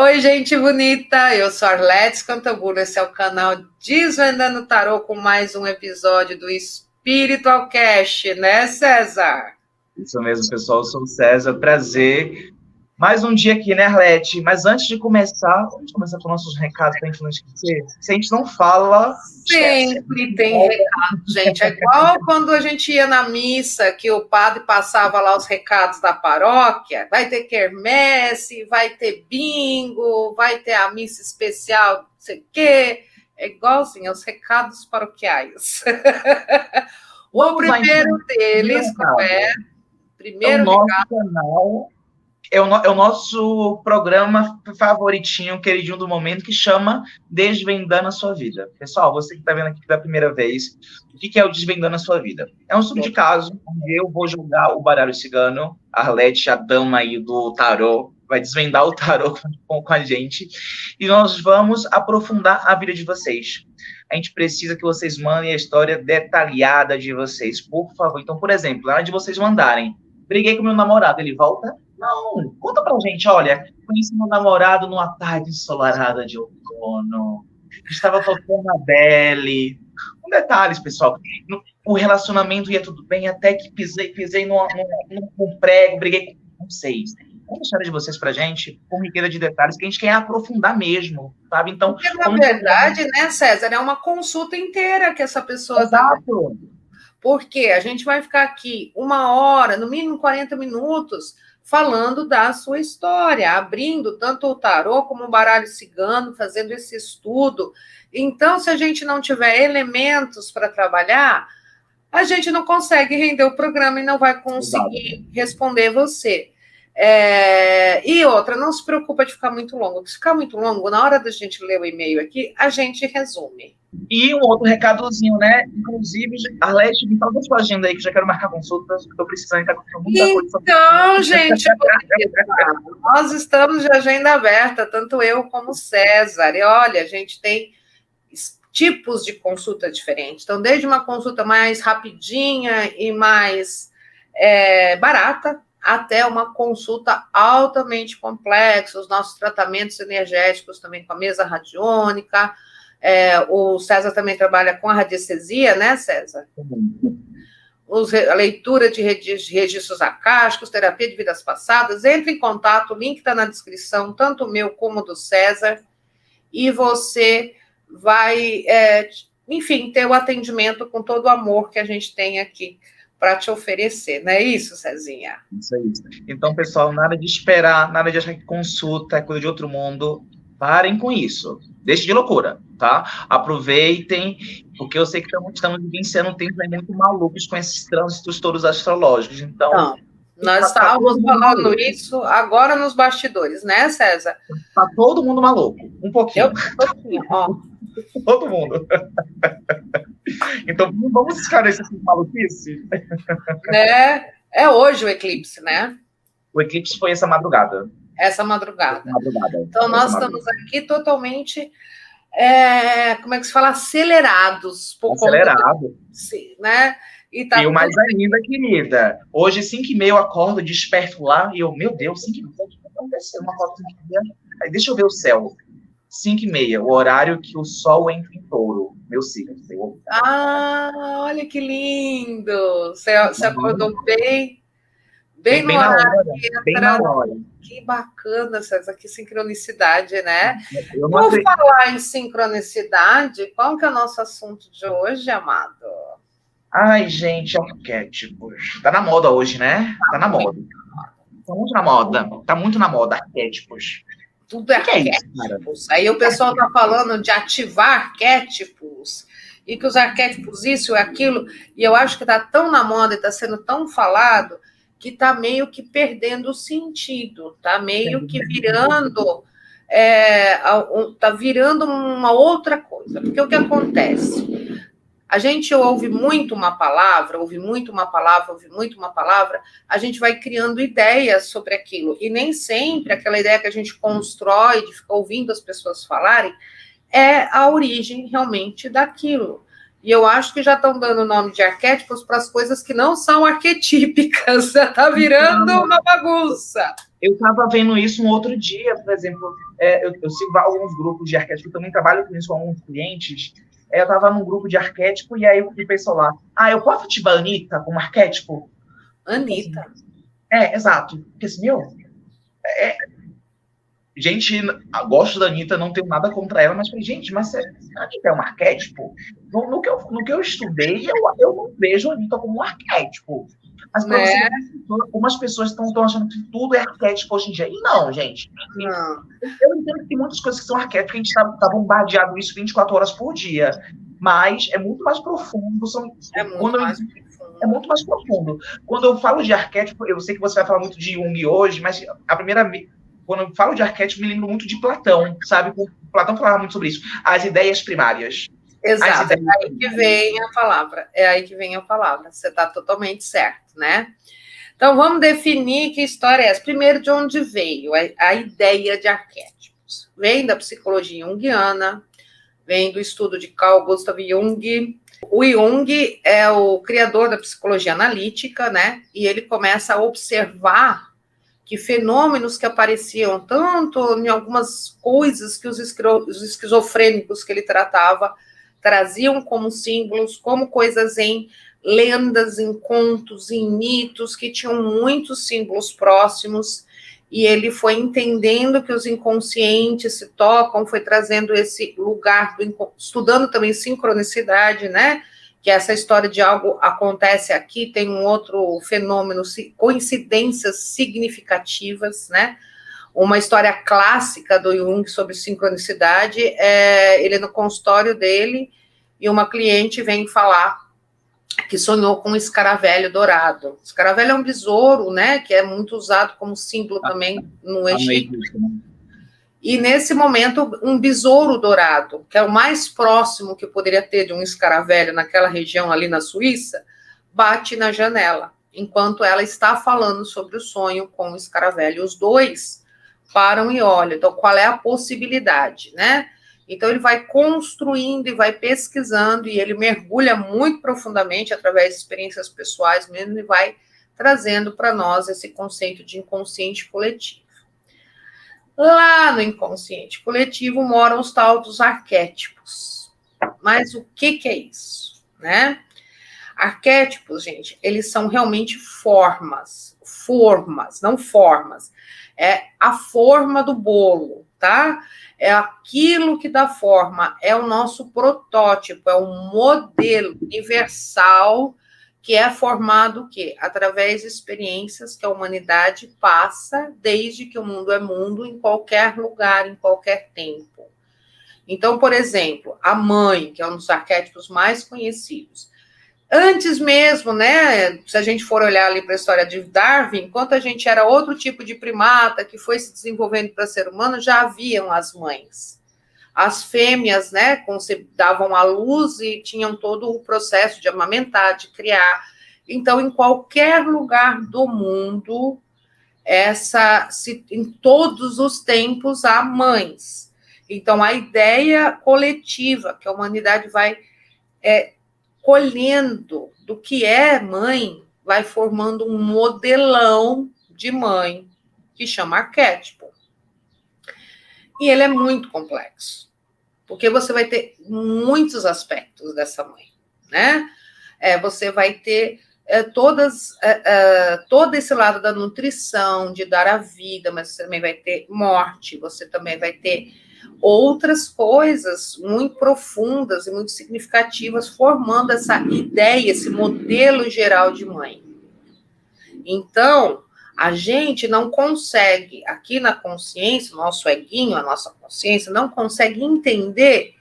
Oi, gente bonita, eu sou Arlete Cantambulo, esse é o canal Desvendando Tarô com mais um episódio do Spiritual Cash, né, César? Isso mesmo, pessoal, eu sou o César, prazer. Mais um dia aqui, né, Arlete? Mas antes de começar, vamos começar com nossos recados para a gente não esquecer. Se a gente não fala, esquece. Sempre tem recado, gente. É igual quando a gente ia na missa, que o padre passava lá os recados da paróquia. Vai ter quermesse, vai ter bingo, vai ter a missa especial, não sei o quê. É igualzinho aos recados paroquiais. O primeiro deles, qual é? Primeiro o nosso canal. É o nosso programa favoritinho, queridinho do momento, que chama Desvendando a Sua Vida. Pessoal, você que está vendo aqui pela primeira vez, o que é o Desvendando a Sua Vida? É um estudo de caso, onde eu vou jogar o baralho cigano, a Arlete, a dama aí do tarô, vai desvendar o tarô com a gente, e nós vamos aprofundar a vida de vocês. A gente precisa que vocês mandem a história detalhada de vocês, por favor. Então, por exemplo, na hora de vocês mandarem, briguei com meu namorado, ele volta? Não, conta pra gente, olha, conheci meu namorado numa tarde ensolarada de outono, estava tocando a Belle. Com detalhes, pessoal, o relacionamento ia tudo bem, até que pisei num prego, briguei com, não sei. Conta a história de vocês pra gente, com riqueza de detalhes, que a gente quer aprofundar mesmo, sabe? Então, porque, na verdade, né, César, é uma consulta inteira que essa pessoa está... Porque a gente vai ficar aqui 1 hora, no mínimo 40 minutos, falando da sua história, abrindo tanto o tarô como o baralho cigano, fazendo esse estudo. Então, se a gente não tiver elementos para trabalhar, a gente não consegue render o programa e não vai conseguir responder você. E outra, não se preocupa de ficar muito longo. Se ficar muito longo, na hora da gente ler o e-mail aqui, a gente resume. E um outro recadozinho, né? Inclusive, Arlete, me fala da sua agenda aí, que já quero marcar consultas, que estou precisando estar com muita coisa. Então, gente, nós estamos de agenda aberta, tanto eu como o César. E olha, a gente tem tipos de consulta diferentes. Então, desde uma consulta mais rapidinha e mais barata, até uma consulta altamente complexa, os nossos tratamentos energéticos também com a mesa radiônica. O César também trabalha com a radiestesia, né, César? A leitura de registros acásticos, terapia de vidas passadas. Entre em contato, o link está na descrição, tanto o meu como o do César, e você vai, enfim, ter o atendimento com todo o amor que a gente tem aqui para te oferecer, não é isso, Cezinha? Isso é isso. Então, pessoal, nada de esperar, nada de achar que consulta é coisa de outro mundo. Parem com isso. Deixem de loucura, tá? Aproveitem, porque eu sei que estamos vivenciando um tempo muito malucos com esses trânsitos todos astrológicos. Então, nós estávamos falando isso agora nos bastidores, né, César? Tá todo mundo maluco. Um pouquinho. Ó. Todo mundo. Então, vamos esclarecer essa maluquice? Né? É hoje o eclipse, né? O eclipse foi essa madrugada. Então, nós estamos aqui totalmente, como é que se fala? Acelerados. Acelerados. Né? E o mais ainda, querida, hoje, 5h30, eu acordo, desperto lá, e eu, meu Deus, 5h30, o que aconteceu? Uma foto 5h30. Aí, deixa eu ver o céu. 5h30, o horário que o sol entra em touro. Meu signo. Olha que lindo! Você acordou bem no horário. Bem na hora. Que bacana, César, que sincronicidade, né? Por falar em sincronicidade, qual que é o nosso assunto de hoje, amado? Ai, gente, arquétipos. Tá na moda hoje, né? Tá na moda. Tá muito na moda, arquétipos. Tudo é arquétipos. Aí o pessoal tá falando de ativar arquétipos, e que os arquétipos isso e aquilo, e eu acho que tá tão na moda e tá sendo tão falado, que tá meio que perdendo o sentido, tá meio que virando, tá virando uma outra coisa. Porque o que acontece? A gente ouve muito uma palavra, a gente vai criando ideias sobre aquilo, e nem sempre aquela ideia que a gente constrói de ficar ouvindo as pessoas falarem é a origem realmente daquilo. E eu acho que já estão dando nome de arquétipos para as coisas que não são arquetípicas. Já está virando uma bagunça. Eu estava vendo isso um outro dia, por exemplo, eu sigo alguns grupos de arquétipos, também trabalho com isso com alguns clientes. Eu estava num grupo de arquétipo e aí eu pensei lá, eu posso ativar a Anitta como arquétipo? Anitta? Exato. Porque assim, gente, gosto da Anitta, não tenho nada contra ela, mas a Anitta é um arquétipo? No que eu estudei, eu não vejo a Anitta como um arquétipo. Mas algumas pessoas estão achando que tudo é arquétipo hoje em dia. E não, gente. Não. Eu entendo que tem muitas coisas que são arquétipos, que a gente está bombardeado isso 24 horas por dia. Mas é muito mais profundo. É muito mais profundo. Quando eu falo de arquétipo, eu sei que você vai falar muito de Jung hoje, mas quando eu falo de arquétipo, me lembro muito de Platão, sabe? Platão falava muito sobre isso. As ideias primárias. Exato, é aí que vem a palavra. É aí que vem a palavra. Você está totalmente certo, né? Então, vamos definir que história é essa. Primeiro, de onde veio a ideia de arquétipos? Vem da psicologia junguiana, vem do estudo de Carl Gustav Jung. O Jung é o criador da psicologia analítica, né? E ele começa a observar que fenômenos que apareciam tanto em algumas coisas que os esquizofrênicos que ele tratava traziam como símbolos, como coisas em lendas, em contos, em mitos, que tinham muitos símbolos próximos, e ele foi entendendo que os inconscientes se tocam, foi trazendo esse lugar, estudando também sincronicidade, né? Que essa história de algo acontece aqui, tem um outro fenômeno, coincidências significativas, né? Uma história clássica do Jung sobre sincronicidade, ele no consultório dele, e uma cliente vem falar que sonhou com um escaravelho dourado. Escaravelho é um besouro, né, que é muito usado como símbolo também no Egito. E nesse momento, um besouro dourado, que é o mais próximo que poderia ter de um escaravelho naquela região ali na Suíça, bate na janela, enquanto ela está falando sobre o sonho com o escaravelho. Os dois param e olham. Então, qual é a possibilidade, né? Então, ele vai construindo e vai pesquisando, e ele mergulha muito profundamente, através de experiências pessoais mesmo, e vai trazendo para nós esse conceito de inconsciente coletivo. Lá no inconsciente coletivo moram os tal dos arquétipos. Mas o que é isso, né? Arquétipos, gente, eles são realmente formas, não formas. É a forma do bolo, tá? É aquilo que dá forma, é o nosso protótipo, é um modelo universal que é formado o quê? Através de experiências que a humanidade passa desde que o mundo é mundo, em qualquer lugar, em qualquer tempo. Então, por exemplo, a mãe, que é um dos arquétipos mais conhecidos. Antes mesmo, né, se a gente for olhar ali para a história de Darwin, enquanto a gente era outro tipo de primata que foi se desenvolvendo para ser humano, já haviam as mães. As fêmeas, né, davam à luz e tinham todo o processo de amamentar, de criar. Então, em qualquer lugar do mundo, em todos os tempos, há mães. Então, a ideia coletiva que a humanidade vai colhendo do que é mãe, vai formando um modelão de mãe, que chama arquétipo. E ele é muito complexo, porque você vai ter muitos aspectos dessa mãe, né? Você vai ter todo esse lado da nutrição, de dar a vida, mas você também vai ter morte, você também vai ter outras coisas muito profundas e muito significativas, formando essa ideia, esse modelo geral de mãe. Então, a gente não consegue, aqui na consciência, nosso eguinho, a nossa consciência, não consegue entender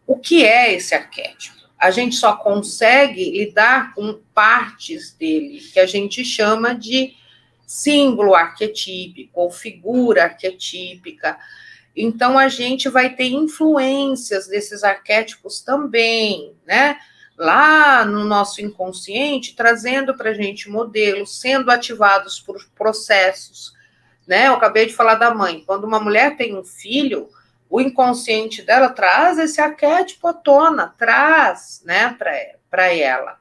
o que é esse arquétipo. A gente só consegue lidar com partes dele, que a gente chama de símbolo arquetípico ou figura arquetípica. Então, a gente vai ter influências desses arquétipos também, né? Lá no nosso inconsciente, trazendo para a gente modelos, sendo ativados por processos, né? Eu acabei de falar da mãe. Quando uma mulher tem um filho, o inconsciente dela traz esse arquétipo à tona, traz, né, para ela.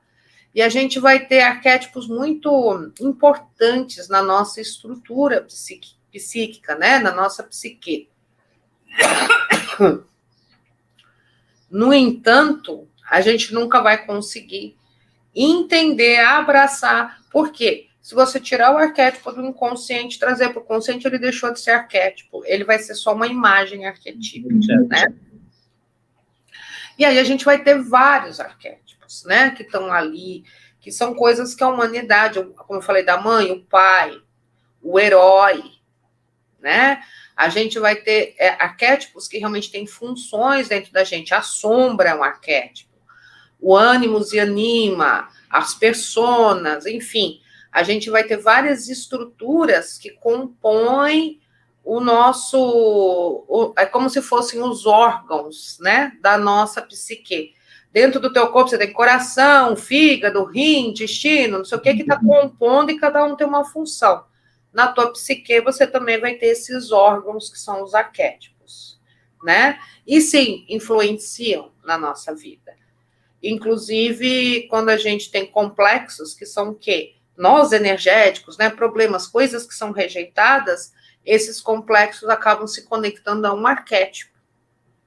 E a gente vai ter arquétipos muito importantes na nossa estrutura psíquica, né, na nossa psique. No entanto, a gente nunca vai conseguir entender, abraçar. Por quê? Se você tirar o arquétipo do inconsciente e trazer para o consciente, ele deixou de ser arquétipo. Ele vai ser só uma imagem arquetípica, né? E aí a gente vai ter vários arquétipos, né? Que estão ali, que são coisas que a humanidade, como eu falei, da mãe, o pai, o herói, né? A gente vai ter arquétipos que realmente têm funções dentro da gente. A sombra é um arquétipo. O ânimos e anima, as personas, enfim. A gente vai ter várias estruturas que compõem o nosso... É como se fossem os órgãos, né, da nossa psique. Dentro do teu corpo você tem coração, fígado, rim, intestino, não sei o que está compondo e cada um tem uma função. Na tua psique você também vai ter esses órgãos que são os arquétipos, né? E sim, influenciam na nossa vida. Inclusive, quando a gente tem complexos, que são o quê? Nós energéticos, né? Problemas, coisas que são rejeitadas, esses complexos acabam se conectando a um arquétipo,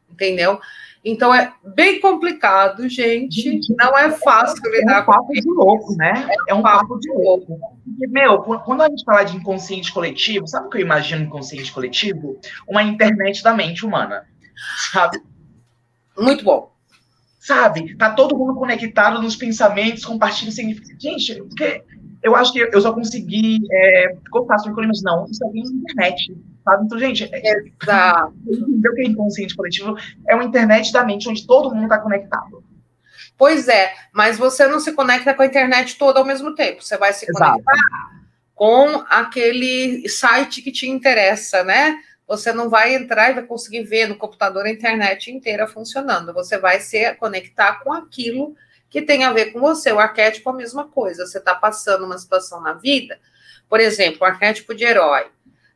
entendeu? Então, é bem complicado, gente. Não é fácil lidar com isso. É um papo de louco, né? É um papo de louco. Porque, quando a gente fala de inconsciente coletivo, sabe o que eu imagino inconsciente coletivo? Uma internet da mente humana, sabe? Muito bom. Sabe? Tá todo mundo conectado nos pensamentos, compartilha significado. Gente, porque eu acho que eu só consegui colocar sobre coisas, não. Isso aqui é internet, sabe? Então, gente, exato. O que é inconsciente coletivo é uma internet da mente onde todo mundo está conectado. Pois é, mas você não se conecta com a internet toda ao mesmo tempo. Você vai se conectar com aquele site que te interessa, né? Você não vai entrar e vai conseguir ver no computador a internet inteira funcionando. Você vai se conectar com aquilo que tem a ver com você. O arquétipo é a mesma coisa. Você está passando uma situação na vida, por exemplo, o arquétipo de herói.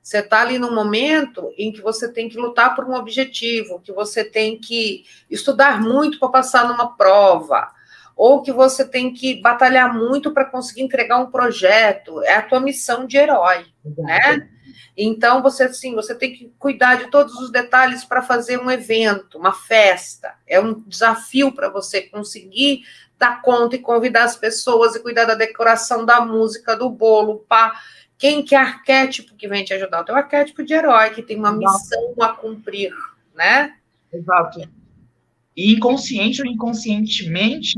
Você está ali num momento em que você tem que lutar por um objetivo, que você tem que estudar muito para passar numa prova, ou que você tem que batalhar muito para conseguir entregar um projeto. É a tua missão de herói, né? Então, você tem que cuidar de todos os detalhes para fazer um evento, uma festa. É um desafio para você conseguir dar conta e convidar as pessoas e cuidar da decoração, da música, do bolo, pá. Quem que é arquétipo que vem te ajudar? O teu arquétipo de herói, que tem uma missão a cumprir, né? Exato. E inconsciente ou inconscientemente,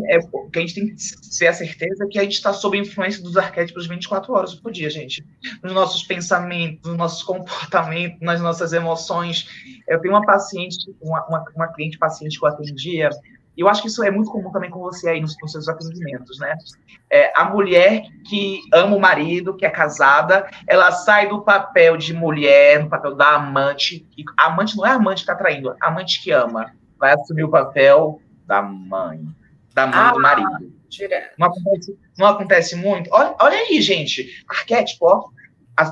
que a gente tem que ter a certeza que a gente está sob a influência dos arquétipos 24 horas por dia, gente. Nos nossos pensamentos, nos nossos comportamentos, nas nossas emoções. Eu tenho uma paciente, uma cliente paciente que eu atendia, e eu acho que isso é muito comum também com você aí nos seus atendimentos, né? A mulher que ama o marido, que é casada, ela sai do papel de mulher, no papel da amante, e a amante não é a amante que está traindo, a amante que ama. Vai assumir o papel da mãe do marido. Direto. Não acontece muito? Olha aí, gente. Arquétipo, ó.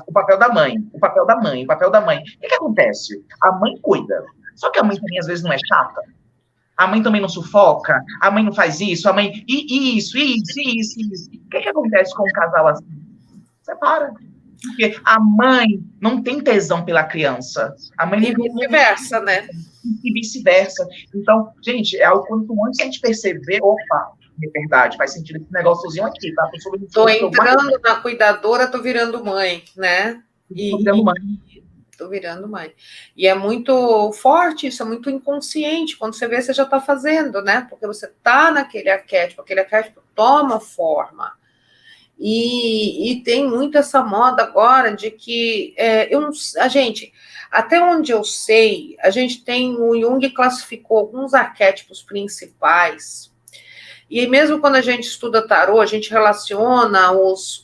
O papel da mãe, o papel da mãe, o papel da mãe. O que acontece? A mãe cuida. Só que a mãe também, às vezes, não é chata. A mãe também não sufoca. A mãe não faz isso. A mãe... Isso. O que acontece com um casal assim? Separa. Porque a mãe não tem tesão pela criança. A mãe e vice-versa, né? E vice-versa. Então, gente, é algo quanto antes a gente perceber, opa, é verdade, faz sentido esse negóciozinho aqui, tá? Tô entrando na cuidadora, tô virando mãe, né? Tô virando mãe. E é muito forte isso, é muito inconsciente. Quando você vê, você já tá fazendo, né? Porque você tá naquele arquétipo, aquele arquétipo toma forma. E tem muito essa moda agora de que a gente, até onde eu sei, a gente tem, o Jung classificou alguns arquétipos principais, e mesmo quando a gente estuda tarô, a gente relaciona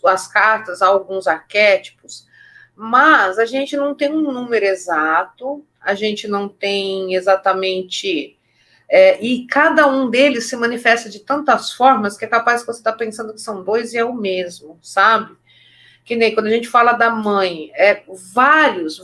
as cartas a alguns arquétipos, mas a gente não tem um número exato, a gente não tem exatamente... e cada um deles se manifesta de tantas formas que é capaz que você está pensando que são dois e é o mesmo, sabe? Que nem quando a gente fala da mãe, vários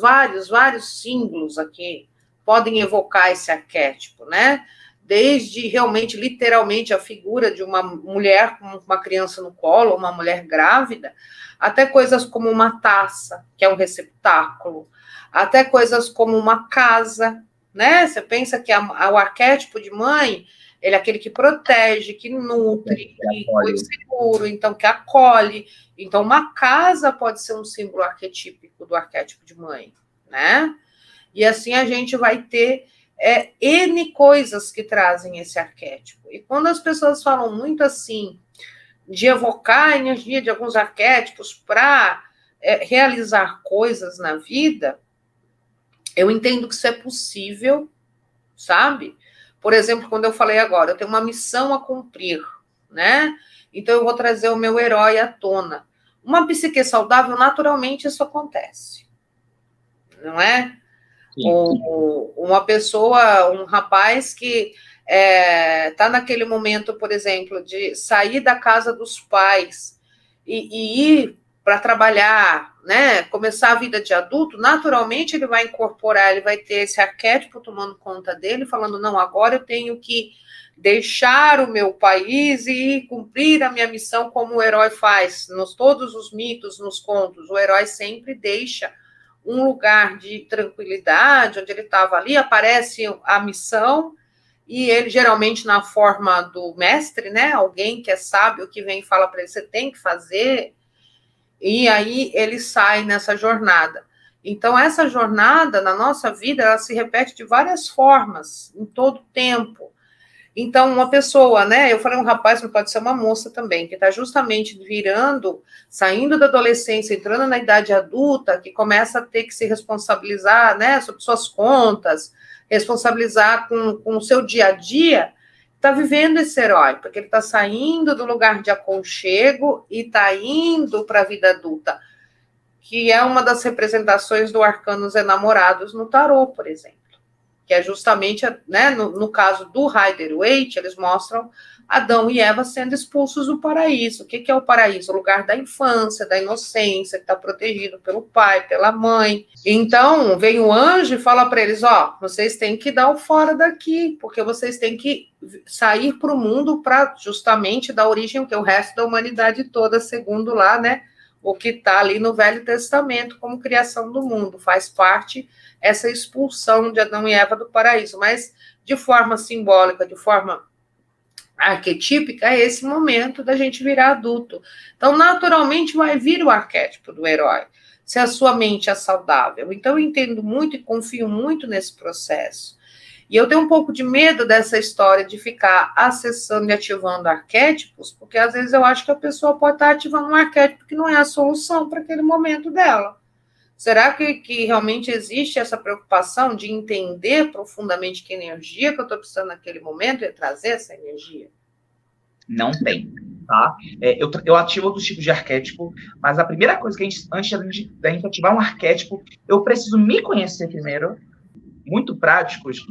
símbolos aqui podem evocar esse arquétipo, né? Desde realmente, literalmente, a figura de uma mulher com uma criança no colo, uma mulher grávida, até coisas como uma taça, que é um receptáculo, até coisas como uma casa, né? Você pensa que o arquétipo de mãe, ele é aquele que protege, que nutre, que foi seguro, então que acolhe. Então, uma casa pode ser um símbolo arquetípico do arquétipo de mãe, né? E assim a gente vai ter N coisas que trazem esse arquétipo. E quando as pessoas falam muito assim, de evocar a energia de alguns arquétipos para realizar coisas na vida, eu entendo que isso é possível, sabe? Por exemplo, quando eu falei agora, eu tenho uma missão a cumprir, né? Então eu vou trazer o meu herói à tona. Uma psique saudável, naturalmente, isso acontece, não é? Ou uma pessoa, um rapaz que está naquele momento, por exemplo, de sair da casa dos pais e ir para trabalhar, né, começar a vida de adulto, naturalmente ele vai incorporar, ele vai ter esse arquétipo tomando conta dele, falando, não, agora eu tenho que deixar o meu país e cumprir a minha missão como o herói faz. Todos os mitos, nos contos, o herói sempre deixa um lugar de tranquilidade, onde ele estava ali, aparece a missão, e ele geralmente na forma do mestre, né? Alguém que é sábio, que vem e fala para ele, você tem que fazer, e aí ele sai nessa jornada. Então, essa jornada, na nossa vida, ela se repete de várias formas, em todo tempo. Então, uma pessoa, né? Eu falei um rapaz, mas pode ser uma moça também, que está justamente virando, saindo da adolescência, entrando na idade adulta, que começa a ter que se responsabilizar, né, sobre suas contas, responsabilizar com o seu dia a dia, está vivendo esse herói, porque ele está saindo do lugar de aconchego e está indo para a vida adulta, que é uma das representações do arcano dos enamorados no tarô, por exemplo. Que é justamente, né, no caso do Rider-Waite, eles mostram Adão e Eva sendo expulsos do paraíso. O que é o paraíso? O lugar da infância, da inocência, que está protegido pelo pai, pela mãe. Então, vem o anjo e fala para eles, vocês têm que dar o fora daqui, porque vocês têm que sair para o mundo para justamente dar origem ao que o resto da humanidade toda, segundo lá, né, o que está ali no Velho Testamento como criação do mundo, faz parte essa expulsão de Adão e Eva do paraíso, mas de forma simbólica, de forma arquetípica, é esse momento da gente virar adulto. Então, naturalmente, vai vir o arquétipo do herói, se a sua mente é saudável. Então, eu entendo muito e confio muito nesse processo. E eu tenho um pouco de medo dessa história de ficar acessando e ativando arquétipos, porque às vezes eu acho que a pessoa pode estar ativando um arquétipo que não é a solução para aquele momento dela. Será que realmente existe essa preocupação de entender profundamente que energia que eu estou precisando naquele momento e trazer essa energia? Não tem, tá? Eu ativo outros tipos de arquétipo, mas a primeira coisa que antes da gente ativar um arquétipo, eu preciso me conhecer primeiro, muito práticos,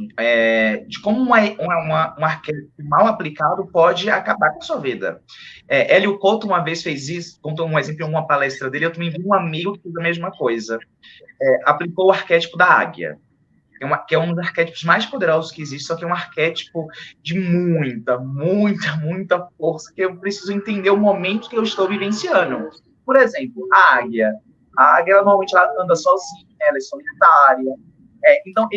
de como um arquétipo mal aplicado pode acabar com a sua vida. Hélio Couto uma vez fez isso, contou um exemplo em uma palestra dele, eu também vi um amigo que fez a mesma coisa. Aplicou o arquétipo da águia, que é um dos arquétipos mais poderosos que existe, só que é um arquétipo de muita, muita, muita força, que eu preciso entender o momento que eu estou vivenciando. Por exemplo, a águia ela, normalmente ela anda sozinha, ela é solitária. Então,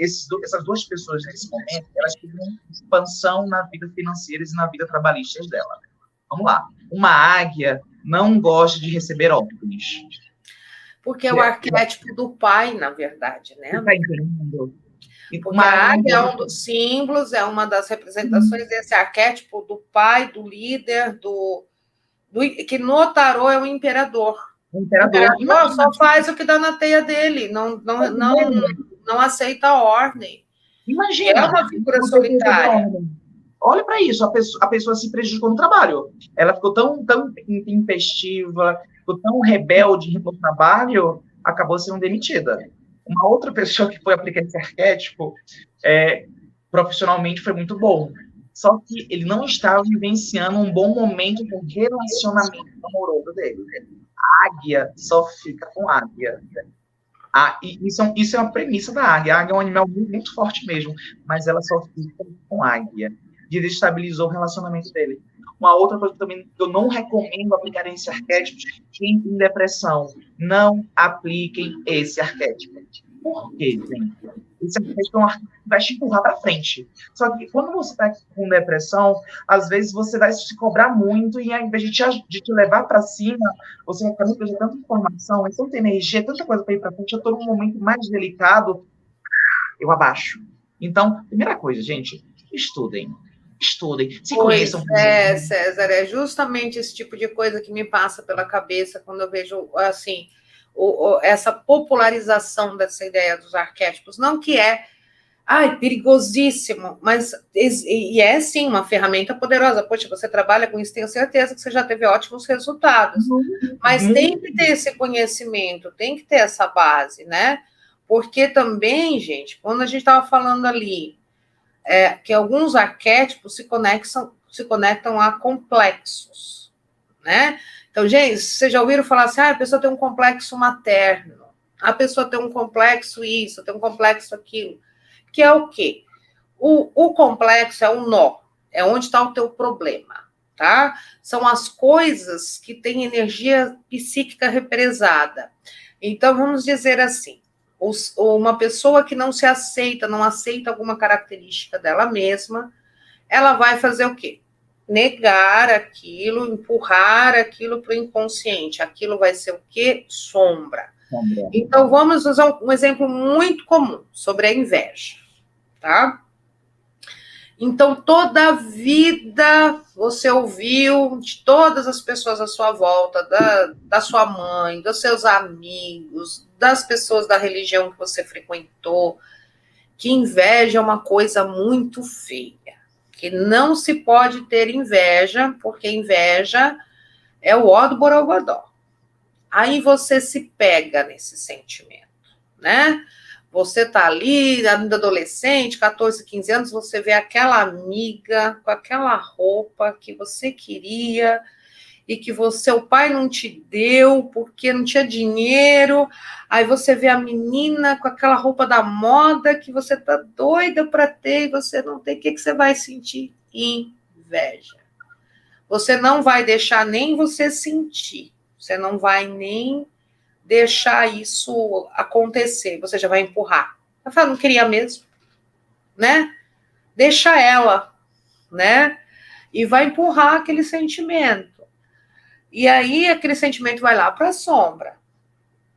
essas duas pessoas, nesse momento, elas têm uma expansão na vida financeira e na vida trabalhista dela. Vamos lá. Uma águia não gosta de receber ordens. Porque é o arquétipo do pai, na verdade, né? Você está entendendo? Porque a águia é um dos símbolos, é uma das representações desse arquétipo do pai, do líder, que no tarô é o imperador. O imperador só faz o que dá na teia dele, não aceita a ordem. Imagina. É uma figura solitária. Olha para isso, a pessoa se prejudicou no trabalho. Ela ficou tão intempestiva, ficou tão rebelde no trabalho, acabou sendo demitida. Uma outra pessoa que foi aplicar esse arquétipo, profissionalmente foi muito bom. Só que ele não estava vivenciando um bom momento do relacionamento amoroso dele. A águia só fica com águia. Isso é uma premissa da águia. A águia é um animal muito, muito forte mesmo, mas ela só fica com águia. Desestabilizou o relacionamento dele. Uma outra coisa que também eu não recomendo aplicar esse arquétipo, quem tem depressão, não apliquem esse arquétipo. Por quê, gente? Esse arquétipo é um arquétipo que vai te empurrar para frente. Só que quando você está com depressão, às vezes você vai se cobrar muito e ao invés de te levar para cima, você vai ficar muito tanta informação, é tanta energia, tanta coisa para ir para frente, eu estou num momento mais delicado, eu abaixo. Então, primeira coisa, gente, estudem, se conheçam. César, é justamente esse tipo de coisa que me passa pela cabeça quando eu vejo, assim, essa popularização dessa ideia dos arquétipos, não que é, perigosíssimo, mas é sim uma ferramenta poderosa. Poxa, você trabalha com isso, tenho certeza que você já teve ótimos resultados, mas tem que ter esse conhecimento, tem que ter essa base, né? Porque também, gente, quando a gente estava falando ali, que alguns arquétipos se conectam a complexos, né? Então, gente, vocês já ouviram falar assim, a pessoa tem um complexo materno, a pessoa tem um complexo isso, tem um complexo aquilo, que é o quê? O complexo é um nó, é onde está o teu problema, tá? São as coisas que têm energia psíquica represada. Então, vamos dizer assim, uma pessoa que não se aceita, não aceita alguma característica dela mesma, ela vai fazer o quê? Negar aquilo, empurrar aquilo para o inconsciente. Aquilo vai ser o quê? Sombra. Então, vamos usar um exemplo muito comum sobre a inveja, tá? Então, toda a vida você ouviu de todas as pessoas à sua volta, da sua mãe, dos seus amigos, das pessoas da religião que você frequentou, que inveja é uma coisa muito feia, que não se pode ter inveja, porque inveja é o ó do borogodó. Aí você se pega nesse sentimento, né? Você tá ali, ainda adolescente, 14, 15 anos, você vê aquela amiga com aquela roupa que você queria e que seu pai não te deu porque não tinha dinheiro. Aí você vê a menina com aquela roupa da moda que você tá doida para ter e você não tem. O que você vai sentir? Inveja. Você não vai deixar nem você sentir. Você não vai nem deixar isso acontecer, você já vai empurrar. Ela fala, não queria mesmo, né? Deixa ela, né? E vai empurrar aquele sentimento. E aí aquele sentimento vai lá para a sombra.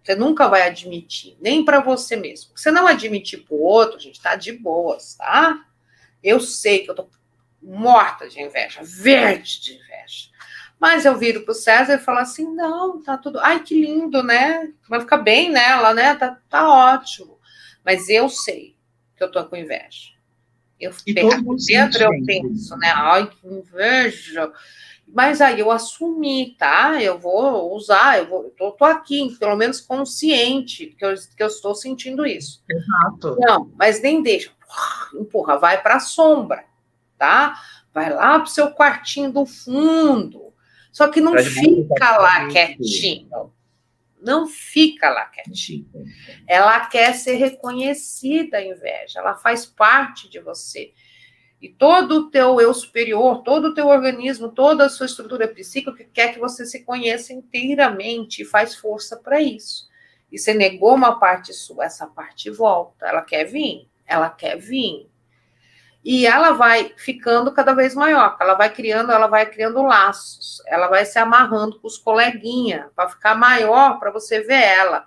Você nunca vai admitir, nem para você mesmo. Se você não admitir para o outro, gente, tá de boas, tá? Eu sei que eu tô morta de inveja, verde de inveja. Mas eu viro pro César e falo assim, não, tá tudo... Ai, que lindo, né? Vai ficar bem nela, né? Tá ótimo. Mas eu sei que eu tô com inveja. Dentro eu penso, né? Ai, que inveja. Mas aí eu assumi, tá? Eu vou usar, eu tô aqui, pelo menos consciente que eu estou sentindo isso. Exato. Não, mas nem deixa. Empurra, vai pra sombra, tá? Vai lá pro seu quartinho do fundo. Só que não fica lá quietinho. Não fica lá quietinho. Ela quer ser reconhecida, a inveja. Ela faz parte de você. E todo o teu eu superior, todo o teu organismo, toda a sua estrutura psíquica quer que você se conheça inteiramente e faz força para isso. E você negou uma parte sua, essa parte volta. Ela quer vir. Ela quer vir. E ela vai ficando cada vez maior, ela vai criando laços, ela vai se amarrando com os coleguinhas para ficar maior, para você ver ela.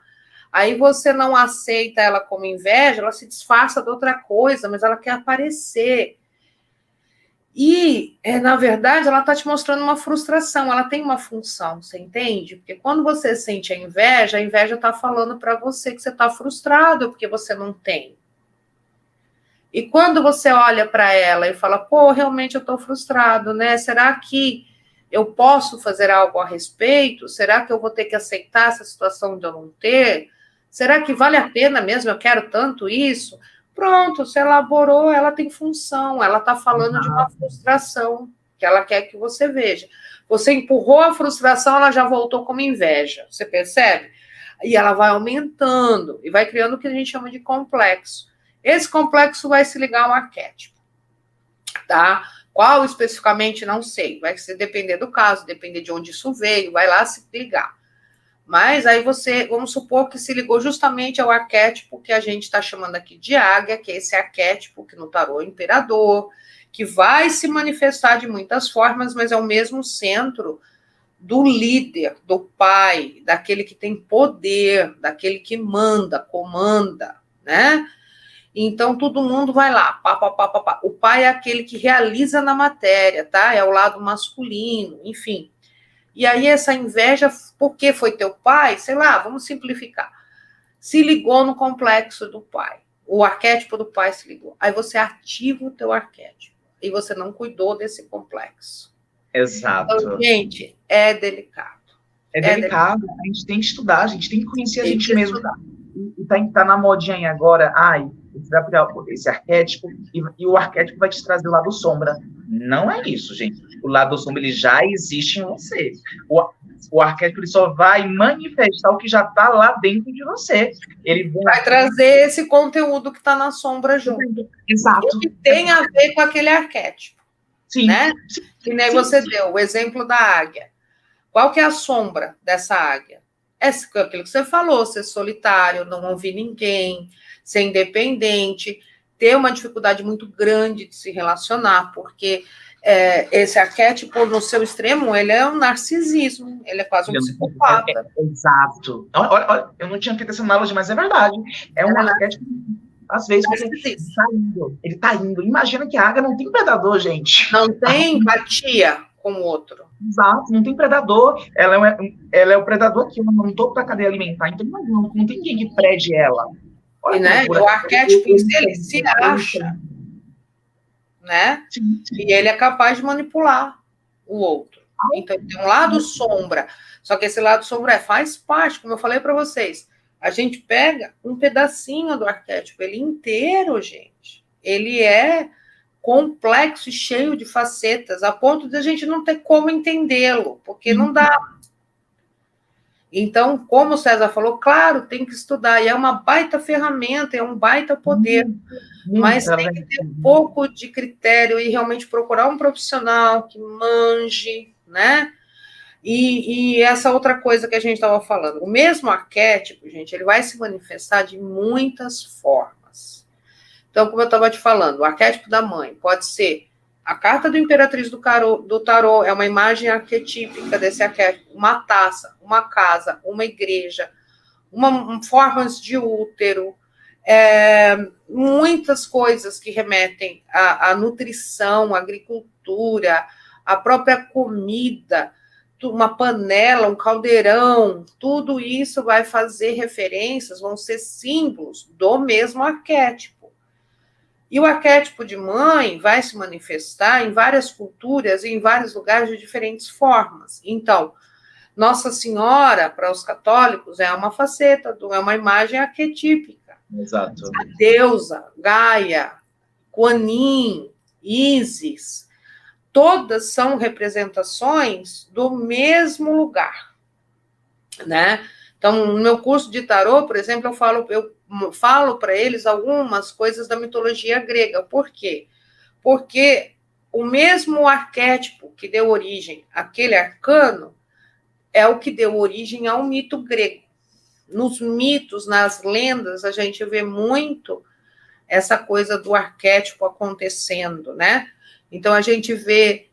Aí você não aceita ela como inveja, ela se disfarça de outra coisa, mas ela quer aparecer. E, na verdade, ela está te mostrando uma frustração, ela tem uma função, você entende? Porque quando você sente a inveja está falando para você que você está frustrado porque você não tem. E quando você olha para ela e fala, pô, realmente eu estou frustrado, né? Será que eu posso fazer algo a respeito? Será que eu vou ter que aceitar essa situação de eu não ter? Será que vale a pena mesmo? Eu quero tanto isso? Pronto, você elaborou, ela tem função, ela está falando de uma frustração que ela quer que você veja. Você empurrou a frustração, ela já voltou como inveja, você percebe? E ela vai aumentando e vai criando o que a gente chama de complexo. Esse complexo vai se ligar a um arquétipo, tá? Qual especificamente, não sei. Vai depender do caso, depender de onde isso veio, vai lá se ligar. Mas aí você, vamos supor que se ligou justamente ao arquétipo que a gente está chamando aqui de águia, que é esse arquétipo que no tarô é o imperador, que vai se manifestar de muitas formas, mas é o mesmo centro do líder, do pai, daquele que tem poder, daquele que manda, comanda, né? Então, todo mundo vai lá, pá, pá, pá, pá, pá. O pai é aquele que realiza na matéria, tá? É o lado masculino, enfim. E aí, essa inveja, porque foi teu pai? Sei lá, vamos simplificar. Se ligou no complexo do pai. O arquétipo do pai se ligou. Aí você ativa o teu arquétipo. E você não cuidou desse complexo. Exato. Então, gente, é delicado. É delicado. A gente tem que estudar, a gente tem que conhecer a gente mesmo. E tá na modinha aí agora, você vai pegar esse arquétipo e o arquétipo vai te trazer o lado sombra. Não é isso, gente. O lado sombra, ele já existe em você. O arquétipo, ele só vai manifestar o que já está lá dentro de você. Ele vai trazer esse conteúdo que está na sombra junto. Exato. O que tem a ver com aquele arquétipo. Sim. Né? Que nem você deu o exemplo da águia. Qual que é a sombra dessa águia? É aquilo que você falou, ser solitário, não ouvir ninguém, ser independente, ter uma dificuldade muito grande de se relacionar, porque esse arquétipo, no seu extremo, ele é um narcisismo, ele é quase um psicopata. Exato. Olha, eu não tinha feito essa analogia, mas é verdade. É um arquétipo, às vezes, ele tá indo. Imagina que a águia não tem predador, gente. Não tem empatia com o outro. Exato, não tem predador. Ela é o predador aqui, no topo da cadeia alimentar. Então, não tem ninguém que prede ela. Olha, né? O arquétipo em si, ele se acha, né? Sim. E ele é capaz de manipular o outro. Então, tem um lado sombra. Só que esse lado sombra faz parte, como eu falei para vocês. A gente pega um pedacinho do arquétipo, ele inteiro, gente. Ele é complexo e cheio de facetas, a ponto de a gente não ter como entendê-lo, porque não dá. Então, como o César falou, claro, tem que estudar, e é uma baita ferramenta, é um baita poder, mas tem que ter um pouco de critério e realmente procurar um profissional que manje, né? E essa outra coisa que a gente estava falando, o mesmo arquétipo, gente, ele vai se manifestar de muitas formas. Então, como eu estava te falando, o arquétipo da mãe pode ser a carta do Imperatriz do Tarô, é uma imagem arquetípica desse arquétipo, uma taça, uma casa, uma igreja, formas de útero, muitas coisas que remetem à nutrição, à agricultura, à própria comida, uma panela, um caldeirão, tudo isso vai fazer referências, vão ser símbolos do mesmo arquétipo. E o arquétipo de mãe vai se manifestar em várias culturas e em vários lugares de diferentes formas. Então, Nossa Senhora, para os católicos, é uma faceta, é uma imagem arquetípica. Exato. A deusa, Gaia, Kuan Yin, Ísis, todas são representações do mesmo lugar, né? Então, no meu curso de tarô, por exemplo, eu falo para eles algumas coisas da mitologia grega. Por quê? Porque o mesmo arquétipo que deu origem àquele arcano é o que deu origem ao mito grego. Nos mitos, nas lendas, a gente vê muito essa coisa do arquétipo acontecendo, né? Então, a gente vê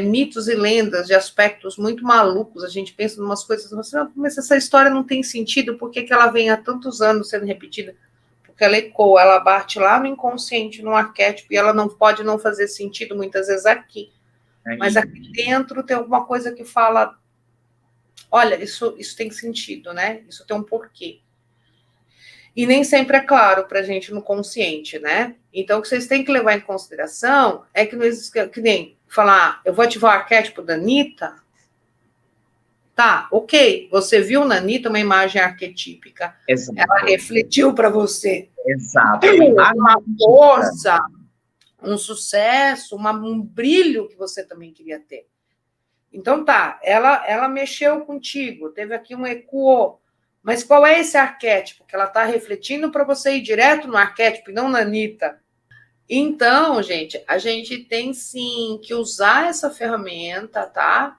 mitos e lendas de aspectos muito malucos, a gente pensa em umas coisas assim, mas essa história não tem sentido, por que ela vem há tantos anos sendo repetida? Porque ela ecoa, ela bate lá no inconsciente, no arquétipo, e ela não pode não fazer sentido muitas vezes aqui. Mas aqui dentro tem alguma coisa que fala, olha, isso tem sentido, né? Isso tem um porquê. E nem sempre é claro para a gente no consciente, né? Então, o que vocês têm que levar em consideração é que não existe, que nem falar, eu vou ativar o arquétipo da Anitta. Tá, ok. Você viu na Anitta uma imagem arquetípica. Exato. Ela refletiu para você. Exato. Uma força, um sucesso, um brilho que você também queria ter. Então, tá, ela mexeu contigo, teve aqui um eco. Mas qual é esse arquétipo? Que ela está refletindo para você ir direto no arquétipo e não na Anitta. Então, gente, a gente tem sim que usar essa ferramenta, tá?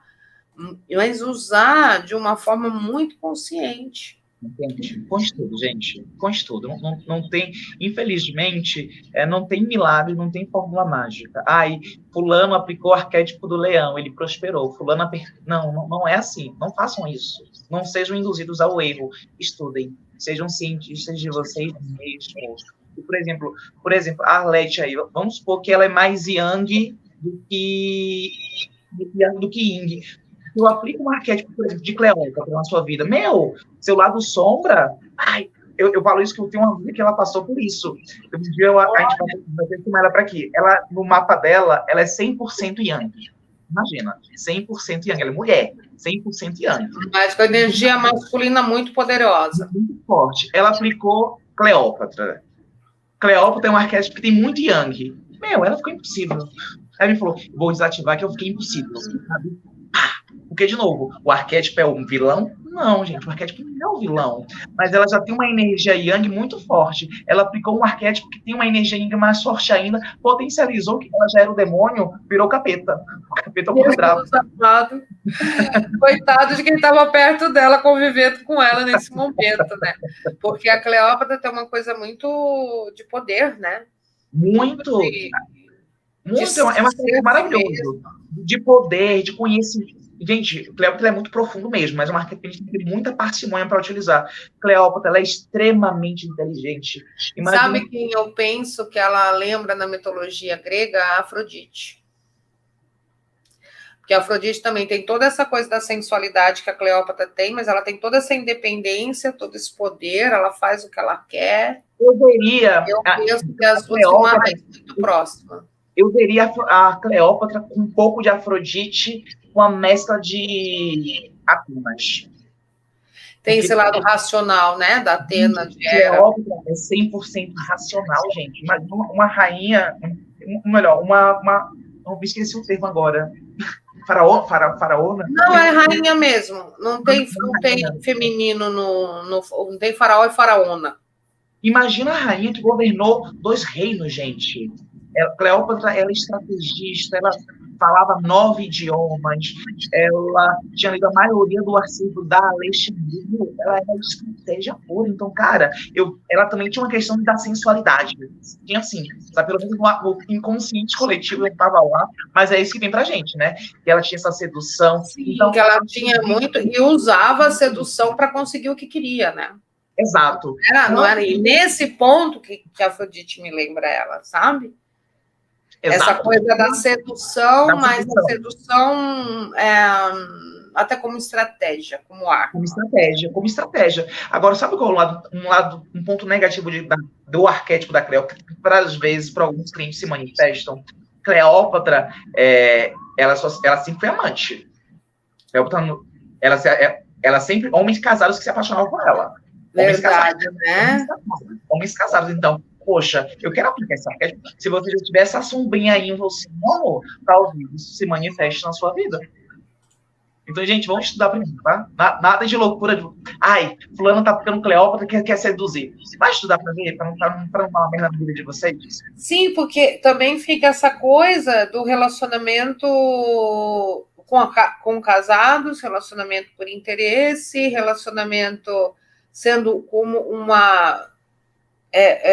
Mas usar de uma forma muito consciente. Entende? Com estudo, gente. Com estudo. Não tem, infelizmente, não tem milagre, não tem fórmula mágica. Ai, fulano aplicou o arquétipo do leão, ele prosperou. Fulano não é assim. Não façam isso. Não sejam induzidos ao erro. Estudem. Sejam cientistas de vocês mesmos. E, por exemplo, a Arlete aí, vamos supor que ela é mais yang do que yin. Eu aplico um arquétipo, por exemplo, de Cleópatra na sua vida. Seu lado sombra. Ai, eu falo isso que eu tenho uma amiga que ela passou por isso. Um dia a gente vai ter que chamar ela para aqui. Ela, no mapa dela, ela é 100% yang. Imagina, 100% yang. Ela é mulher, 100% yang. Mas com energia masculina muito poderosa. Muito forte. Ela aplicou Cleópatra. Cleópatra é um arquétipo que tem muito yang. Ela ficou impossível. Aí me falou, vou desativar que eu fiquei impossível. Sabe? Porque, de novo, o arquétipo é um vilão? Não, gente, o arquétipo não é um vilão. Mas ela já tem uma energia yang muito forte. Ela aplicou um arquétipo que tem uma energia yang mais forte ainda, potencializou que ela já era o demônio, virou capeta. O capeta é o mais bravo. Coitado de quem estava perto dela, convivendo com ela nesse momento, né? Porque a Cleópatra tem uma coisa muito de poder, né? Muito. É uma coisa maravilhosa. De poder, de conhecimento. Gente, Cleópatra é muito profundo mesmo, mas é uma arquétipo que tem muita parcimônia para utilizar. Cleópatra, ela é extremamente inteligente. Sabe quem eu penso que ela lembra na mitologia grega? A Afrodite. Porque a Afrodite também tem toda essa coisa da sensualidade que a Cleópatra tem, mas ela tem toda essa independência, todo esse poder, ela faz o que ela quer. Eu penso que as duas têm uma raiz muito próxima. Eu veria a Cleópatra com um pouco de Afrodite, com a mescla de Atenas. Tem esse lado racional, né? Da Atena, de Hera. Cleópatra é 100% racional, gente. Uma rainha, melhor, não me esqueci o termo agora. Faraona? Não, é rainha mesmo. Não tem feminino não tem faraó e faraona. Imagina a rainha que governou 2 reinos, gente. Cleópatra, ela é estrategista, ela falava 9 idiomas, ela tinha lido a maioria do arquivo da Alexandria, ela era estratégia pura. Então, cara, ela também tinha uma questão da sensualidade. Tinha assim, sabe, pelo menos no inconsciente coletivo eu estava lá, mas é isso que tem pra gente, né? Que ela tinha essa sedução. Sim, então, que ela tinha muito, e usava a sedução para conseguir o que queria, né? Exato. Não era, e nesse ponto que a Afrodite me lembra ela, sabe? Exato. Essa coisa da sedução, mas a sedução até como estratégia, como arma. Como estratégia. Agora, sabe qual é um ponto negativo do arquétipo da Cleópatra, que às vezes, para alguns clientes se manifestam? Cleópatra, ela sempre foi amante. Cleópatra, ela sempre, homens casados que se apaixonavam por ela. Verdade, né? Homens casados, então. Poxa, eu quero aplicar esse arquétipo. Se você já tiver essa sombrinha aí em você, amor, talvez isso se manifeste na sua vida. Então, gente, vamos estudar primeiro, tá? Nada de loucura. Ai, fulano tá ficando Cleópatra, quer seduzir. Você vai estudar pra ver, pra não dar uma merda na vida de vocês? Sim, porque também fica essa coisa do relacionamento com casados, relacionamento por interesse, relacionamento sendo como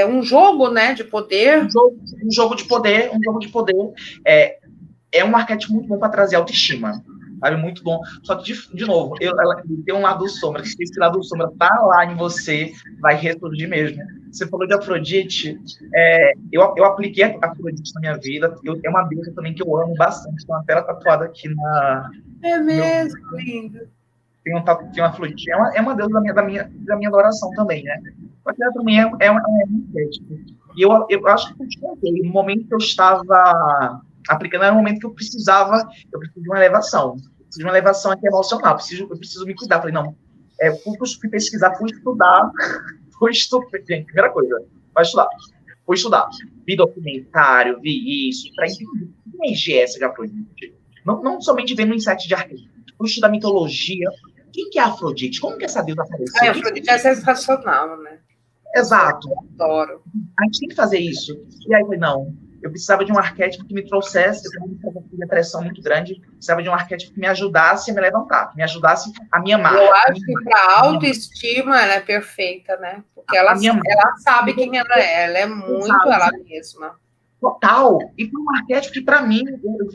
um jogo, né, de poder. Um jogo de poder. É um arquétipo muito bom para trazer autoestima. Sabe? Muito bom. Só que, de novo, ela tem um lado sombra. Se esse lado sombra tá lá em você, vai ressurgir mesmo. Você falou de Afrodite. Eu apliquei a Afrodite na minha vida. É uma deusa também que eu amo bastante. Tem uma tela tatuada aqui na... É mesmo, lindo. Tem uma Afrodite. É uma deusa da minha adoração também, né? Porque ela também é um arquétipo. E eu acho que eu te contei. No momento que eu estava aplicando, era um momento que eu preciso de uma elevação. Preciso de uma elevação aqui emocional. Eu preciso me cuidar. Falei, não. Fui pesquisar, fui estudar. Gente, primeira coisa. Vai estudar. Fui estudar. Vi documentário, vi isso. Para entender que energia é essa de Afrodite. Não somente vendo um insight de arquétipo. Fui estudar mitologia. Quem que é a Afrodite? Como que essa deusa apareceu? A Afrodite é sensacional, né? Exato. Eu adoro. A gente tem que fazer isso. E aí eu falei, não, eu precisava de um arquétipo que me trouxesse, eu tenho uma depressão muito grande, precisava de um arquétipo que me ajudasse a me levantar, que me ajudasse a me amar. Eu acho que para autoestima ela é perfeita, né? Porque ela sabe quem ela é muito ela mesma. Total. E foi um arquétipo que, para mim,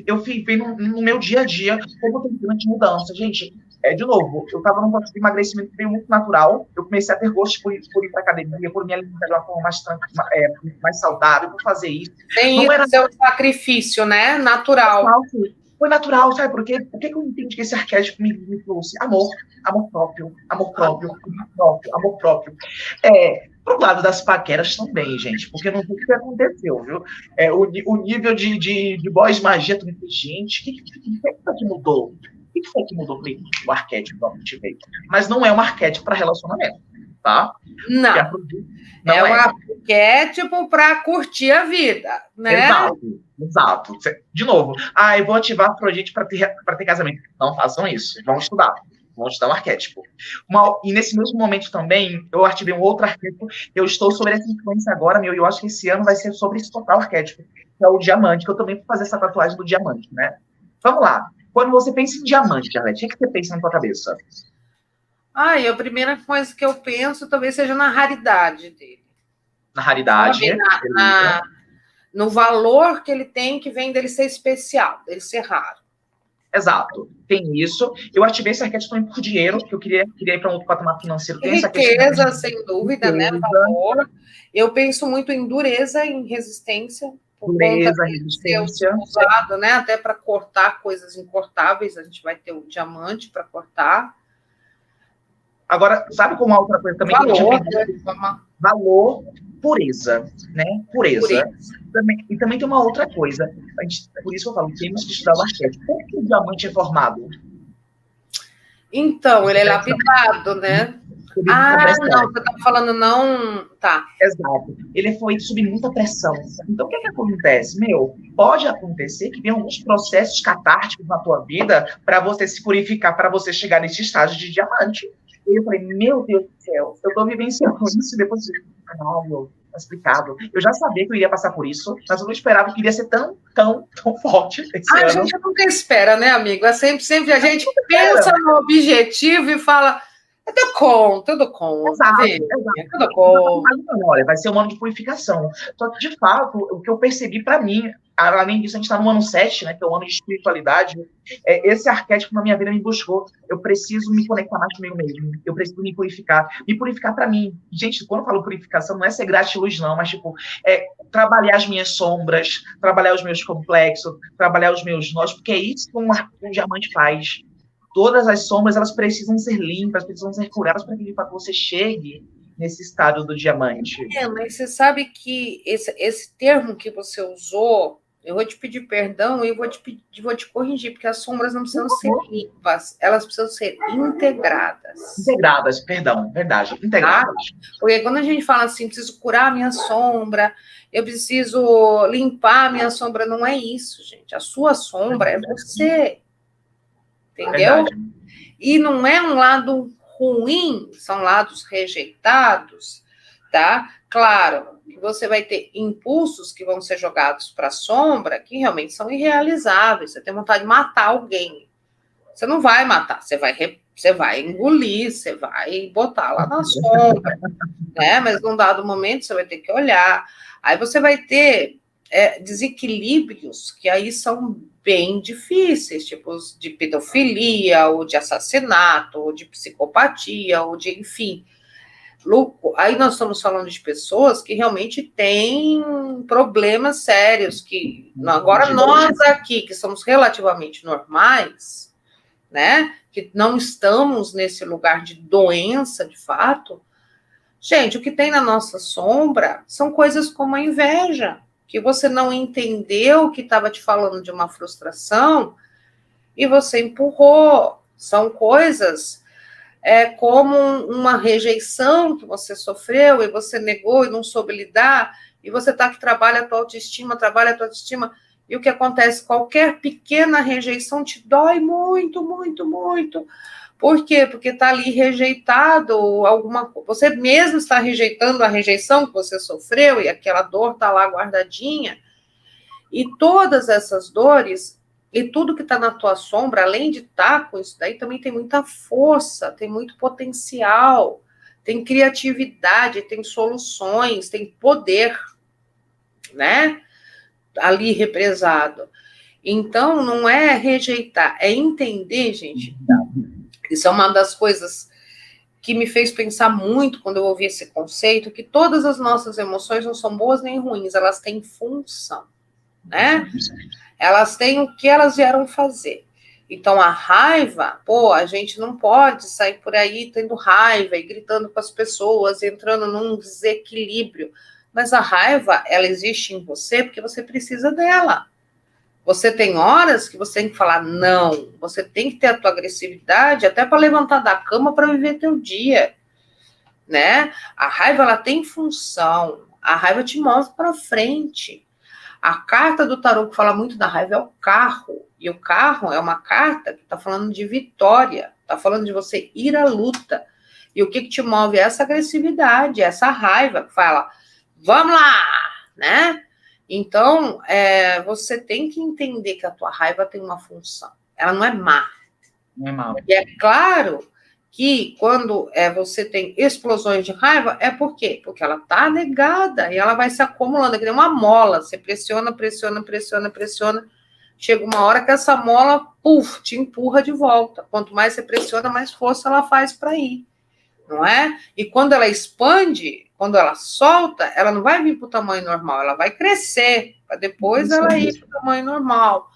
eu fiquei no meu dia a dia como tentante de mudança. Gente, de novo, eu estava num processo de emagrecimento que veio muito natural. Eu comecei a ter gosto por ir para academia, por me alimentar de uma forma mais saudável, por fazer isso. Tem não era seu sacrifício, né? Natural. Foi natural, sabe? Porque o que eu entendi que esse arquétipo me trouxe? Amor próprio. Pro lado das paqueras também, gente, porque não sei o que aconteceu, viu? O nível de boys magia, gente, o que foi que mudou? O que foi que mudou o arquétipo do Multiveio? Mas não é um arquétipo para relacionamento, tá? Não. É um arquétipo para curtir a vida, né? Exato. De novo, eu vou ativar a Afrodite para ter casamento. Não façam isso, vamos estudar. Vamos estudar um arquétipo. E nesse mesmo momento também, eu ativei um outro arquétipo. Eu estou sobre essa influência agora, e eu acho que esse ano vai ser sobre esse total arquétipo, que é o diamante, que eu também vou fazer essa tatuagem do diamante, né? Vamos lá. Quando você pensa em diamante, Arlete, o que você pensa na tua cabeça? A primeira coisa que eu penso talvez seja na raridade dele. Na raridade. No valor que ele tem, que vem dele ser especial, dele ser raro. Exato, tem isso. Eu ativei esse arquétipo também por dinheiro, que eu queria ir para um outro patamar financeiro. Tem riqueza, sem dúvida, né? Valor. Eu penso muito em dureza, em resistência. Dureza, resistência. Usado, né? Até para cortar coisas incortáveis, a gente vai ter o diamante para cortar. Agora, sabe como a outra coisa também valor, que eu tinha valor, pureza, né? Pureza. E também tem uma outra coisa. Por isso que eu falo, temos que estudar o arquétipo. Como que o diamante é formado? Então, ele é lapidado, né? Não, você está falando não... Tá. Exato. Ele foi sob muita pressão. Então, o que acontece? Pode acontecer que venha alguns processos catárticos na tua vida para você se purificar, para você chegar nesse estágio de diamante. E eu falei, meu Deus do céu, eu tô vivenciando isso e depois não, tá explicado. Eu já sabia que eu iria passar por isso, mas eu não esperava que iria ser tão forte esse ano. A gente nunca espera, né, amigo? É sempre a gente pensa no objetivo e fala, eu dou conta. Exato. Olha, vai ser um ano de purificação. Só que, de fato, o que eu percebi para mim, além disso, a gente está no ano 7, né, que é o ano de espiritualidade, esse arquétipo na minha vida me buscou. Eu preciso me conectar mais comigo mesmo. Eu preciso me purificar. Me purificar para mim. Gente, quando eu falo purificação, não é ser gratiluz, não, mas, trabalhar as minhas sombras, trabalhar os meus complexos, trabalhar os meus nós, porque é isso que um diamante faz. Todas as sombras, elas precisam ser limpas, precisam ser curadas para que você chegue nesse estado do diamante. Mas você sabe que esse termo que você usou, eu vou te pedir perdão e vou te corrigir, porque as sombras não precisam ser limpas, elas precisam ser integradas. Integradas, perdão, verdade, integradas. Porque quando a gente fala assim, preciso curar a minha sombra, eu preciso limpar a minha sombra, não é isso, gente. A sua sombra é você. Entendeu? Verdade. E não é um lado ruim, são lados rejeitados, tá? Claro que você vai ter impulsos que vão ser jogados para a sombra que realmente são irrealizáveis. Você tem vontade de matar alguém. Você não vai matar, você vai engolir, você vai botar lá na sombra, né? Mas num dado momento você vai ter que olhar. Aí você vai ter desequilíbrios que aí são bem difíceis, tipo de pedofilia, ou de assassinato, ou de psicopatia, ou de, enfim. Aí nós estamos falando de pessoas que realmente têm problemas sérios, que agora nós aqui, que somos relativamente normais, né, que não estamos nesse lugar de doença, de fato, gente, o que tem na nossa sombra são coisas como a inveja, que você não entendeu, que estava te falando de uma frustração, e você empurrou. São coisas como uma rejeição que você sofreu, e você negou e não soube lidar, e você está que trabalha a tua autoestima, e o que acontece? Qualquer pequena rejeição te dói muito, muito, muito, Por quê? Porque está ali rejeitado alguma coisa. Você mesmo está rejeitando a rejeição que você sofreu e aquela dor está lá guardadinha. E todas essas dores e tudo que está na tua sombra, além de estar com isso daí, também tem muita força, tem muito potencial, tem criatividade, tem soluções, tem poder, né? Ali represado. Então, não é rejeitar, é entender, gente. Isso é uma das coisas que me fez pensar muito quando eu ouvi esse conceito, que todas as nossas emoções não são boas nem ruins, elas têm função, né? Elas têm o que elas vieram fazer. Então, a raiva, a gente não pode sair por aí tendo raiva e gritando com as pessoas, entrando num desequilíbrio. Mas a raiva, ela existe em você porque você precisa dela. Você tem horas que você tem que falar não. Você tem que ter a tua agressividade até para levantar da cama para viver teu dia, né? A raiva, ela tem função. A raiva te move para frente. A carta do tarô que fala muito da raiva é o carro. E o carro é uma carta que está falando de vitória. Está falando de você ir à luta. E o que te move é essa agressividade, essa raiva que fala, vamos lá, né? Então, você tem que entender que a tua raiva tem uma função. Ela não é má. Não é má. E é claro que quando você tem explosões de raiva, é por quê? Porque ela está negada e ela vai se acumulando, é que nem uma mola. Você pressiona, pressiona, pressiona, pressiona. Chega uma hora que essa mola, te empurra de volta. Quanto mais você pressiona, mais força ela faz para ir. Não é? E quando ela expande, quando ela solta, ela não vai vir para o tamanho normal, ela vai crescer, para depois ela ir para o tamanho normal.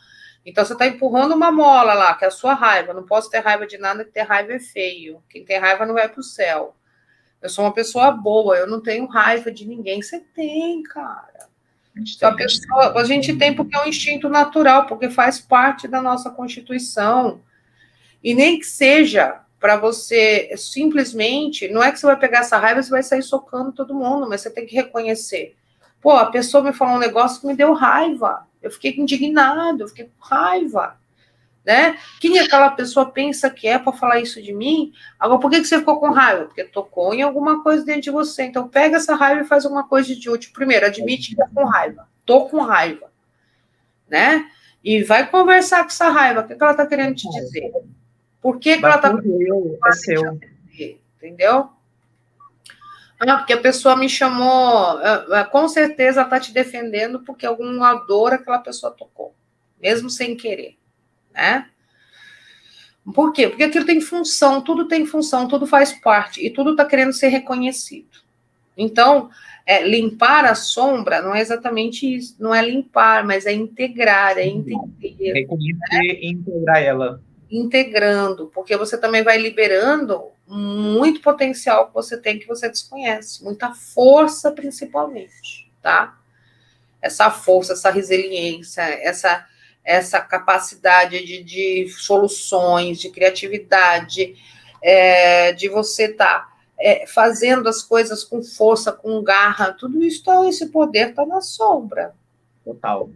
Então, você está empurrando uma mola lá, que é a sua raiva. Não posso ter raiva de nada, que ter raiva é feio. Quem tem raiva não vai para o céu. Eu sou uma pessoa boa, eu não tenho raiva de ninguém. Você tem, cara. A gente tem porque é um instinto natural, porque faz parte da nossa Constituição. E nem que seja para você simplesmente, não é que você vai pegar essa raiva e você vai sair socando todo mundo, mas você tem que reconhecer. A pessoa me falou um negócio que me deu raiva. Eu fiquei indignado, eu fiquei com raiva, né? Quem aquela pessoa pensa que é para falar isso de mim? Agora, por que você ficou com raiva? Porque tocou em alguma coisa dentro de você. Então, pega essa raiva e faz alguma coisa de útil. Primeiro, admite que tá com raiva. Tô com raiva, né? E vai conversar com essa raiva. O que ela tá querendo te dizer? Por que ela tá... É seu. Entendeu? Porque a pessoa me chamou, com certeza ela está te defendendo porque alguma dor aquela pessoa tocou, mesmo sem querer, né? Por quê? Porque aquilo tem função, tudo faz parte, e tudo está querendo ser reconhecido. Então, limpar a sombra não é exatamente isso, não é limpar, mas é integrar, é entender. Reconhecer e integrar ela. Integrando, porque você também vai liberando muito potencial que você tem que você desconhece, muita força principalmente, tá? Essa força, essa resiliência, essa capacidade de soluções, de criatividade, de você estar fazendo as coisas com força, com garra, tudo isso, esse poder está na sombra. Total.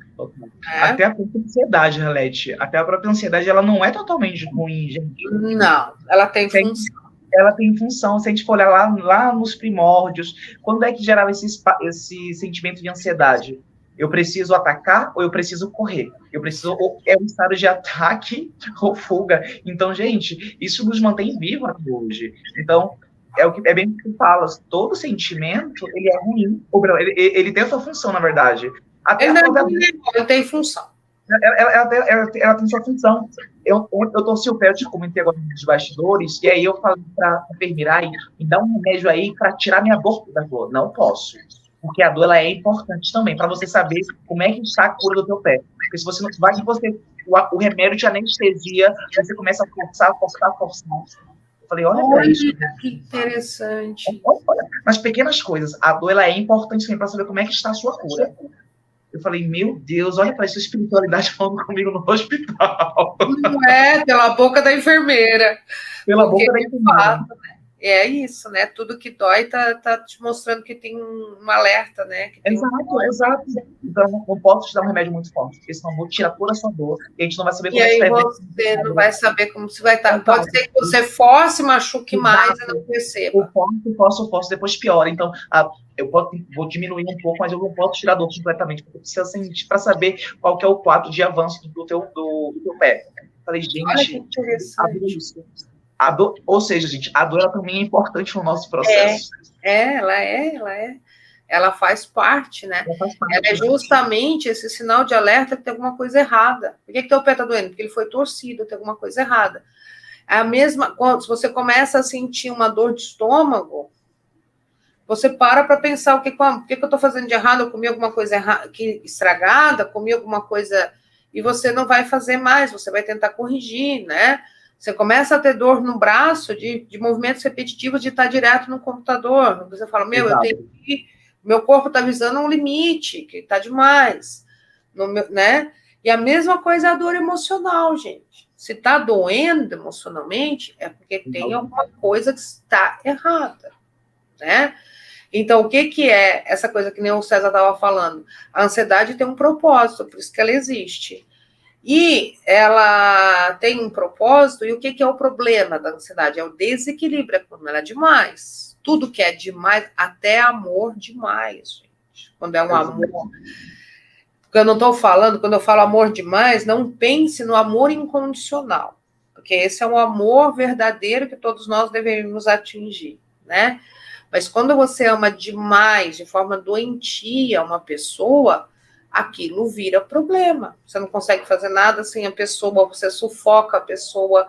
Até a própria ansiedade, Arlete, até a própria ansiedade, ela não é totalmente ruim, gente. Não, ela tem função. Ela tem função, se a gente for olhar lá nos primórdios, quando é que gerava esse sentimento de ansiedade? Eu preciso atacar ou eu preciso correr? É um estado de ataque ou fuga. Então, gente, isso nos mantém vivos até hoje. Então, é bem o que tu falas, todo sentimento, ele é ruim, ele tem a sua função, na verdade. Até ele tem função. Ela tem sua função. Eu torci o pé, eu te comentei agora nos bastidores, e aí eu falei para a enfermeira, me dá um remédio aí para tirar minha dor da dor. Não posso, porque a dor ela é importante também, para você saber como é que está a cura do teu pé. Porque se você não vai que o remédio te anestesia, você começa a forçar. Eu falei, olha isso. Que interessante. Olha, nas pequenas coisas, a dor ela é importante também para saber como é que está a sua cura. Eu falei, meu Deus, olha para essa espiritualidade falando comigo no hospital. Não pela boca da enfermeira. Pela boca da enfermeira. É isso, né? Tudo que dói tá te mostrando que tem um alerta, né? Que tem exato. Então, não posso te dar um remédio muito forte, porque senão vou tirar toda a sua dor e a gente não vai saber como é que está. E aí você não vai saber como se vai estar. Pode ser que você force, machuque mais e não perceba. O forço, depois piora. Então, vou diminuir um pouco, mas eu não posso tirar a dor completamente, porque precisa sentir para saber qual que é o quadro de avanço do teu pé. Falei, gente, olha que interessante. A dor, ou seja, gente, a dor ela também é importante no nosso processo. Ela é. Ela faz parte, né? Ela é justamente esse sinal de alerta que tem alguma coisa errada. Por que teu pé está doendo? Porque ele foi torcido, tem alguma coisa errada. É a mesma, se você começa a sentir uma dor de estômago, você para pensar o que eu estou fazendo de errado, eu comi alguma coisa estragada, comi alguma coisa, e você não vai fazer mais, você vai tentar corrigir, né? Você começa a ter dor no braço de movimentos repetitivos de estar direto no computador. Você fala, eu tenho que... Meu corpo está avisando um limite, que está demais. Né? E a mesma coisa é a dor emocional, gente. Se está doendo emocionalmente, é porque tem alguma coisa que está errada, né? Então, o que é essa coisa que nem o César estava falando? A ansiedade tem um propósito, por isso que ela existe. E ela tem um propósito, e o que é o problema da ansiedade? É o desequilíbrio, é quando ela é demais. Tudo que é demais, até amor demais, gente. Quando é um amor... Porque eu não estou falando, quando eu falo amor demais, não pense no amor incondicional. Porque esse é um amor verdadeiro que todos nós deveríamos atingir, né? Mas quando você ama demais, de forma doentia, uma pessoa, aquilo vira problema. Você não consegue fazer nada sem a pessoa, você sufoca a pessoa,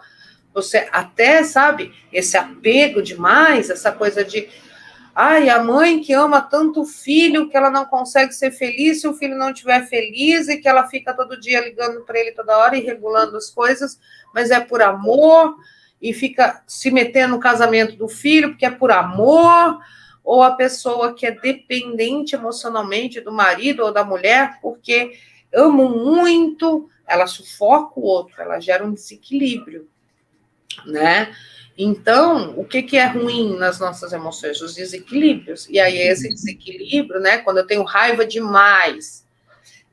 você até, sabe, esse apego demais, essa coisa de, a mãe que ama tanto o filho que ela não consegue ser feliz se o filho não estiver feliz e que ela fica todo dia ligando para ele toda hora e regulando as coisas, mas é por amor, e fica se metendo no casamento do filho porque é por amor, ou a pessoa que é dependente emocionalmente do marido ou da mulher porque ama muito, ela sufoca o outro, ela gera um desequilíbrio, né? Então, o que é ruim nas nossas emoções? Os desequilíbrios. E aí, esse desequilíbrio, né? Quando eu tenho raiva demais,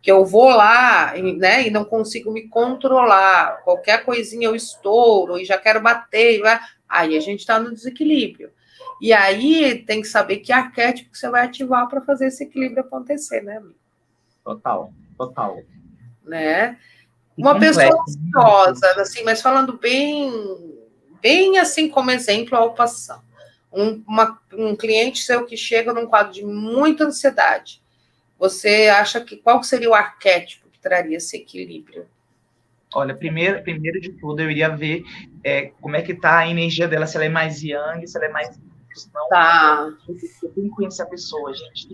que eu vou lá, né, e não consigo me controlar, qualquer coisinha eu estouro e já quero bater, aí a gente está no desequilíbrio. E aí tem que saber que arquétipo que você vai ativar para fazer esse equilíbrio acontecer, né, amigo? Total. Né? Uma pessoa ansiosa, assim, mas falando bem assim como exemplo, a passão. Um cliente seu que chega num quadro de muita ansiedade, você acha que qual seria o arquétipo que traria esse equilíbrio? Olha, primeiro de tudo, eu iria ver como é que tá a energia dela, se ela é mais yang, se ela é mais... Não, tá. Eu tenho que conhecer a pessoa, gente.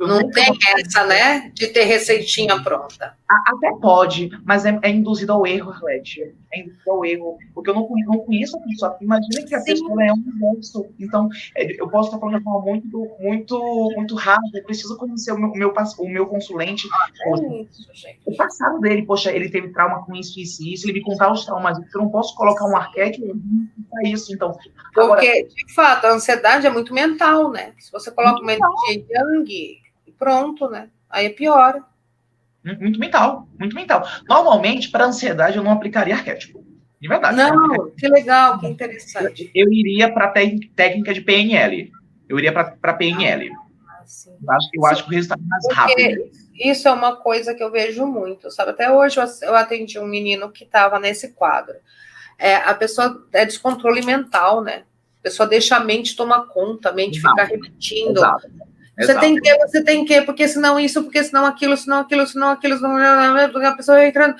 Não tem essa, né? De ter receitinha pronta. Até pode, mas é induzido ao erro, Arlete. É induzido ao erro. Porque eu não conheço a pessoa. Imagina que a pessoa é um monstro. Então, eu posso estar falando de uma forma muito rápida. Eu preciso conhecer o meu consulente. Isso, gente. O passado dele, poxa, ele teve trauma com isso, ele me contar os traumas. Eu não posso colocar um arquétipo para isso. Então, porque, de fato, a ansiedade é muito mental, né? Se você coloca uma energia yang, pronto, né? Aí piora. Muito mental. Normalmente, para ansiedade, eu não aplicaria arquétipo. De verdade. Não, que legal, que interessante. Eu iria para a técnica de PNL. Eu iria para PNL. Eu acho que o resultado é mais rápido. Isso é uma coisa que eu vejo muito, sabe? Até hoje eu atendi um menino que estava nesse quadro. A pessoa é descontrole mental, né? A pessoa deixa a mente tomar conta, a mente fica repetindo. Exato. Você tem que, porque senão isso, porque senão aquilo, a pessoa vai entrando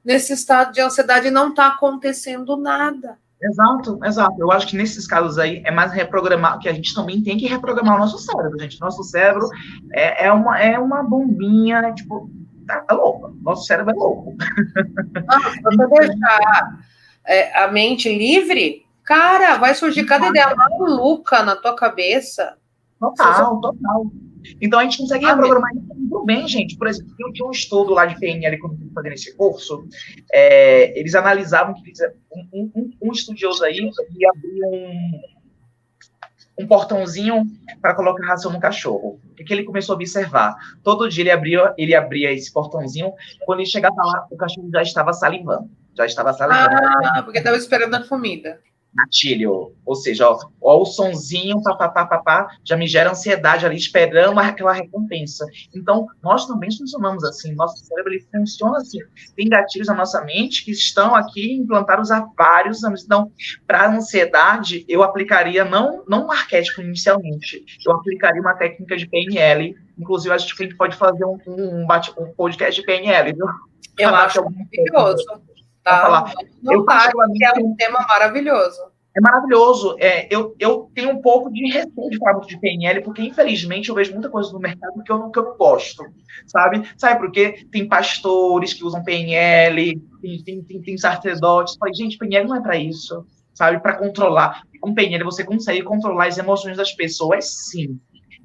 nesse estado de ansiedade e não está acontecendo nada. Exato. Eu acho que nesses casos aí é mais reprogramar, que a gente também tem que reprogramar o nosso cérebro, gente. Nosso cérebro é uma bombinha, tipo, tá louca. Nosso cérebro é louco. Se você deixar a mente livre, cara, vai surgir cada ideia maluca na tua cabeça. Total. Então, a gente consegue reprogramar isso muito bem, gente. Por exemplo, eu tinha um estudo lá de PNL, quando eu fazendo esse curso, eles analisavam que um estudioso aí ia abrir um portãozinho para colocar ração no cachorro. O que ele começou a observar? Todo dia ele abria esse portãozinho, quando ele chegava lá, o cachorro já estava salivando. Porque estava esperando a comida. Gatilho, ou seja, ó o sonzinho, papapá, já me gera ansiedade ali, esperando aquela recompensa. Então, nós também funcionamos assim, nosso cérebro ele funciona assim. Tem gatilhos na nossa mente que estão aqui implantados há vários anos. Então, para a ansiedade, eu aplicaria não um arquétipo inicialmente, eu aplicaria uma técnica de PNL. Inclusive, acho que a gente pode fazer um podcast de PNL, viu? Eu acho maravilhoso. Tá? Eu particularmente é um tema maravilhoso. É maravilhoso. Eu tenho um pouco de receio de falar muito de PNL, porque, infelizmente, eu vejo muita coisa no mercado que eu não gosto, sabe? Sabe por quê? Tem pastores que usam PNL, tem sacerdotes. Falei, gente, PNL não é para isso, sabe? Para controlar. Com PNL você consegue controlar as emoções das pessoas, sim.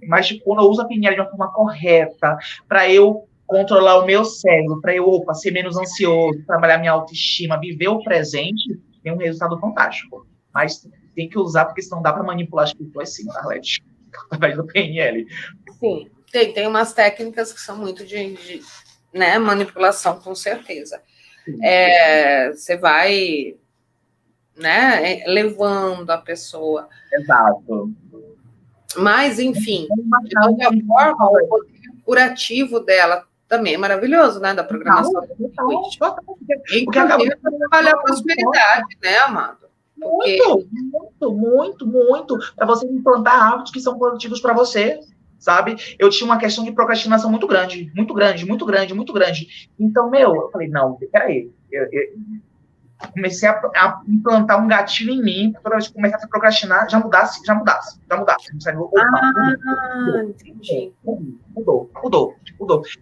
Mas quando eu uso a PNL de uma forma correta, para eu controlar o meu cérebro, para eu ser menos ansioso, trabalhar minha autoestima, viver o presente, tem um resultado fantástico. Mas tem que usar, porque senão dá para manipular as pessoas sim, Arlete, através do PNL. Sim, tem umas técnicas que são muito de né, manipulação, com certeza. Você vai, né, levando a pessoa. Exato. Mas, enfim, de qualquer forma, o poder curativo dela também é maravilhoso, né, da programação linguística. Inclusive, para trabalhar a prosperidade, né, amado? Porque... Muito. Para você implantar hábitos que são produtivos para você, sabe? Eu tinha uma questão de procrastinação muito grande. Então, eu falei, não, peraí. Eu comecei a implantar um gatilho em mim, para toda vez que começasse a procrastinar, já mudasse. Entendi. Mudou.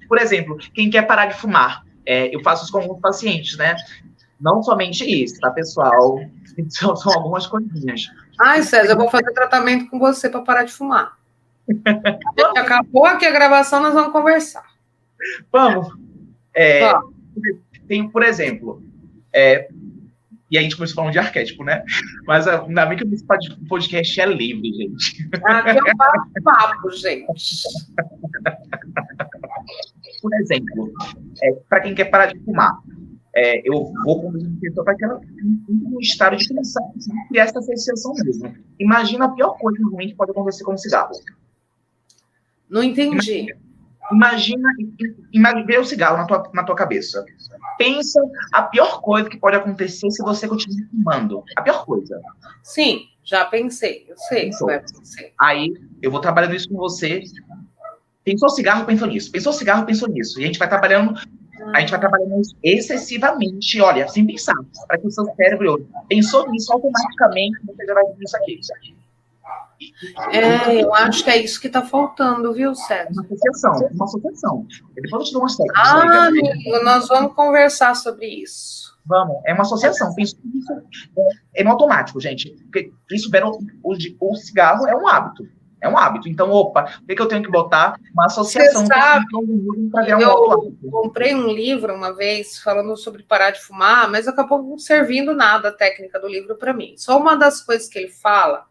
Por exemplo, quem quer parar de fumar, eu faço isso com alguns pacientes, né? Não somente isso, tá, pessoal? São algumas coisinhas. Ai, César, eu vou fazer tratamento com você para parar de fumar. Acabou aqui a gravação, nós vamos conversar. Vamos. Tem, por exemplo, e a gente começou falando de arquétipo, né? Mas ainda bem que o podcast é livre, gente. Aqui é um papo, gente. Por exemplo, para quem quer parar de fumar, eu vou conduzir uma pessoa para que ela tenha um estado de pensar e criar essa associação mesmo. Imagina a pior coisa ruim que pode acontecer com o cigarro. Não entendi. Imagina ver o cigarro na tua cabeça. Pensa a pior coisa que pode acontecer se você continuar fumando. A pior coisa. Sim, já pensei. Eu sei que vai acontecer. Aí, eu vou trabalhando isso com você. Pensou cigarro, pensou nisso. Pensou cigarro, pensou nisso. E a gente vai trabalhando isso excessivamente, olha, sem pensar. Para que o seu cérebro pensou nisso, automaticamente você já vai ver isso aqui. Eu acho que é isso que está faltando, viu, Sérgio? Uma associação. Depois eu te dou umas técnicas. Amigo, nós vamos conversar sobre isso. Vamos, é uma associação. Penso que isso é automático, gente. Porque isso, o cigarro é um hábito. Então, o que eu tenho que botar? Uma associação. Você sabe, eu comprei um livro uma vez falando sobre parar de fumar, mas acabou não servindo nada a técnica do livro para mim. Só uma das coisas que ele fala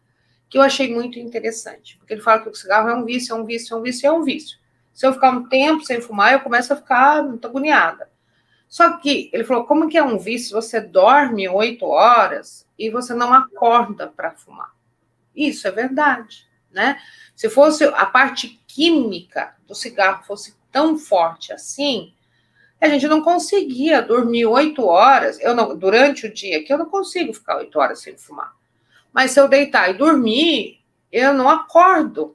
que eu achei muito interessante, porque ele fala que o cigarro é um vício. Se eu ficar um tempo sem fumar, eu começo a ficar muito agoniada. Só que ele falou, como que é um vício? Você dorme 8 horas e você não acorda para fumar. Isso é verdade, né? Se fosse a parte química do cigarro fosse tão forte assim, a gente não conseguia dormir 8 horas. Durante o dia aqui, eu não consigo ficar 8 horas sem fumar. Mas se eu deitar e dormir, eu não acordo,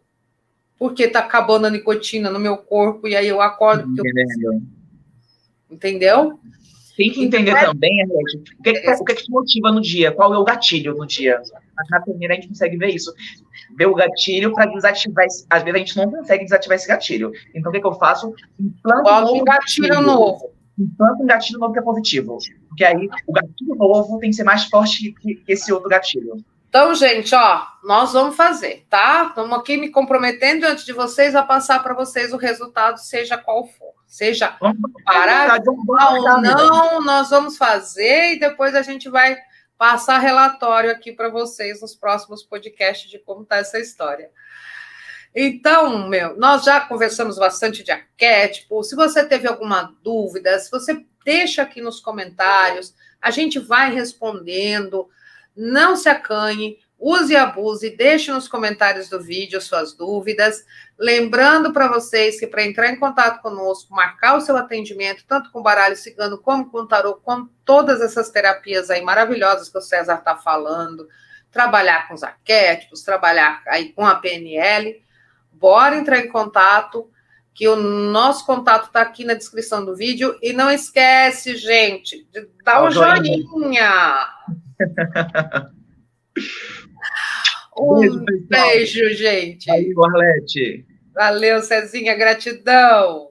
porque está acabando a nicotina no meu corpo, e aí eu acordo. Entendeu? Tem que entender também, Arlete, o que te motiva no dia, qual é o gatilho no dia. Na primeira a gente consegue ver isso. Ver o gatilho para desativar. Às vezes a gente não consegue desativar esse gatilho. Então o que eu faço? Implanto um gatilho novo. Implanto um gatilho novo que é positivo. Porque aí o gatilho novo tem que ser mais forte que esse outro gatilho. Então, gente, ó, nós vamos fazer, tá? Estamos aqui me comprometendo diante de vocês a passar para vocês o resultado, seja qual for. Seja parar ou não, nós vamos fazer e depois a gente vai passar relatório aqui para vocês nos próximos podcasts de como está essa história. Então, nós já conversamos bastante de arquétipo. Se você teve alguma dúvida, se você deixa aqui nos comentários, a gente vai respondendo. Não se acanhe, use e abuse, deixe nos comentários do vídeo suas dúvidas. Lembrando para vocês que para entrar em contato conosco, marcar o seu atendimento, tanto com baralho cigano como com tarô, com todas essas terapias aí maravilhosas que o César está falando, trabalhar com os arquétipos, trabalhar aí com a PNL, bora entrar em contato, que o nosso contato está aqui na descrição do vídeo. E não esquece, gente, de dar um joinha. Beijo, gente. Valeu, Arlete. Valeu, Cezinha, gratidão.